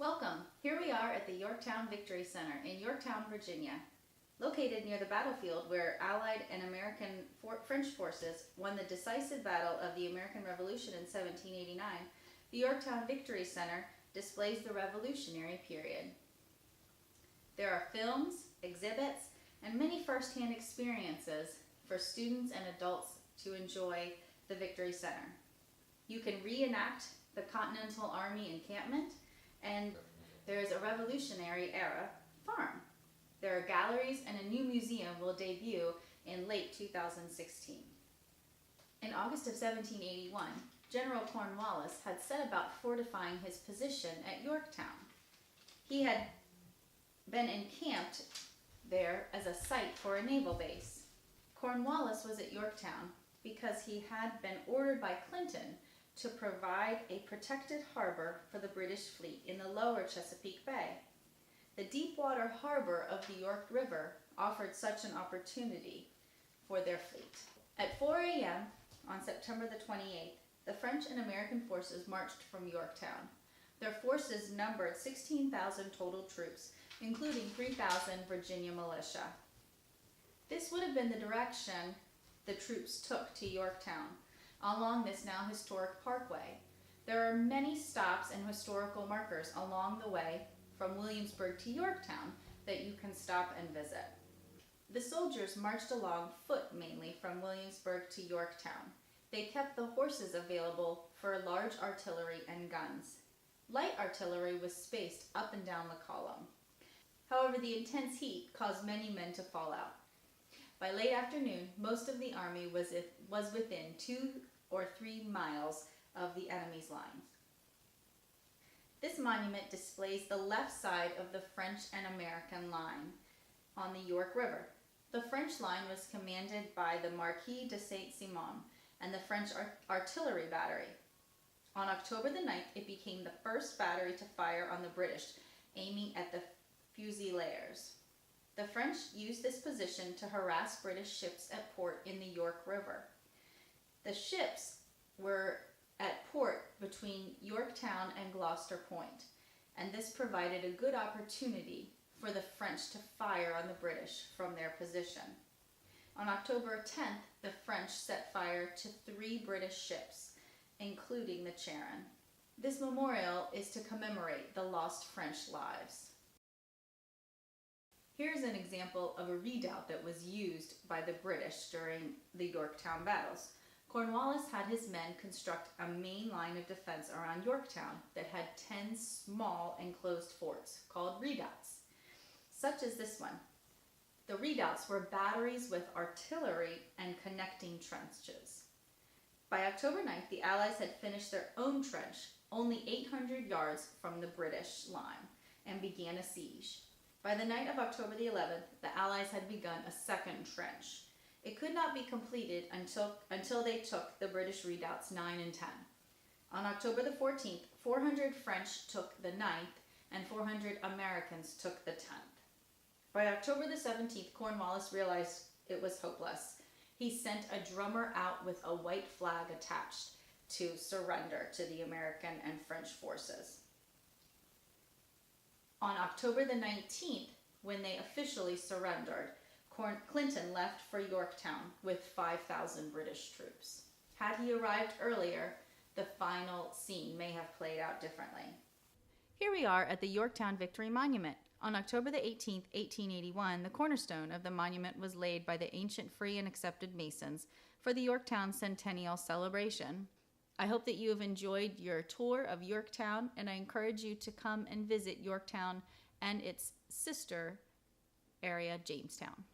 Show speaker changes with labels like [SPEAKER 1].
[SPEAKER 1] Welcome! Here we are at the Yorktown Victory Center in Yorktown, Virginia. Located near the battlefield where Allied and American French forces won the decisive battle of the American Revolution in 1789, the Yorktown Victory Center displays the Revolutionary period. There are films, exhibits, and many first-hand experiences for students and adults to enjoy the Victory Center. You can reenact the Continental Army encampment, and there is a Revolutionary era farm. There are galleries, and a new museum will debut in late 2016. In August of 1781, General Cornwallis had set about fortifying his position at Yorktown. He had been encamped there as a site for a naval base. Cornwallis was at Yorktown because he had been ordered by Clinton to provide a protected harbor for the British fleet in the lower Chesapeake Bay. The deep-water harbor of the York River offered such an opportunity for their fleet. At 4 a.m. on September the 28th, the French and American forces marched from Yorktown. Their forces numbered 16,000 total troops, including 3,000 Virginia militia. This would have been the direction the troops took to Yorktown, along this now historic parkway. There are many stops and historical markers along the way from Williamsburg to Yorktown that you can stop and visit. The soldiers marched along foot mainly from Williamsburg to Yorktown. They kept the horses available for large artillery and guns. Light artillery was spaced up and down the column. However, the intense heat caused many men to fall out. By late afternoon, most of the army was within 2 or 3 miles of the enemy's lines. This monument displays the left side of the French and American line on the York River. The French line was commanded by the Marquis de Saint-Simon and the French artillery battery. On October the 9th, it became the first battery to fire on the British, aiming at the Fusiliers. The French used this position to harass British ships at port in the York River. The ships were at port between Yorktown and Gloucester Point, and this provided a good opportunity for the French to fire on the British from their position. On October 10th, the French set fire to 3 British ships, including the Charon. This memorial is to commemorate the lost French lives. Here's an example of a redoubt that was used by the British during the Yorktown battles. Cornwallis had his men construct a main line of defense around Yorktown that had 10 small enclosed forts called redoubts, such as this one. The redoubts were batteries with artillery and connecting trenches. By October 9th, the Allies had finished their own trench, only 800 yards from the British line, and began a siege. By the night of October the 11th, the Allies had begun a second trench. It could not be completed until they took the British redoubts 9 and 10. On October the 14th, 400 French took the 9th and 400 Americans took the 10th. By October the 17th, Cornwallis realized it was hopeless. He sent a drummer out with a white flag attached to surrender to the American and French forces. On October the 19th, when they officially surrendered, Clinton left for Yorktown with 5,000 British troops. Had he arrived earlier, the final scene may have played out differently. Here we are at the Yorktown Victory Monument. On October the 18th, 1881, the cornerstone of the monument was laid by the ancient free and accepted Masons for the Yorktown Centennial Celebration. I hope that you have enjoyed your tour of Yorktown, and I encourage you to come and visit Yorktown and its sister area, Jamestown.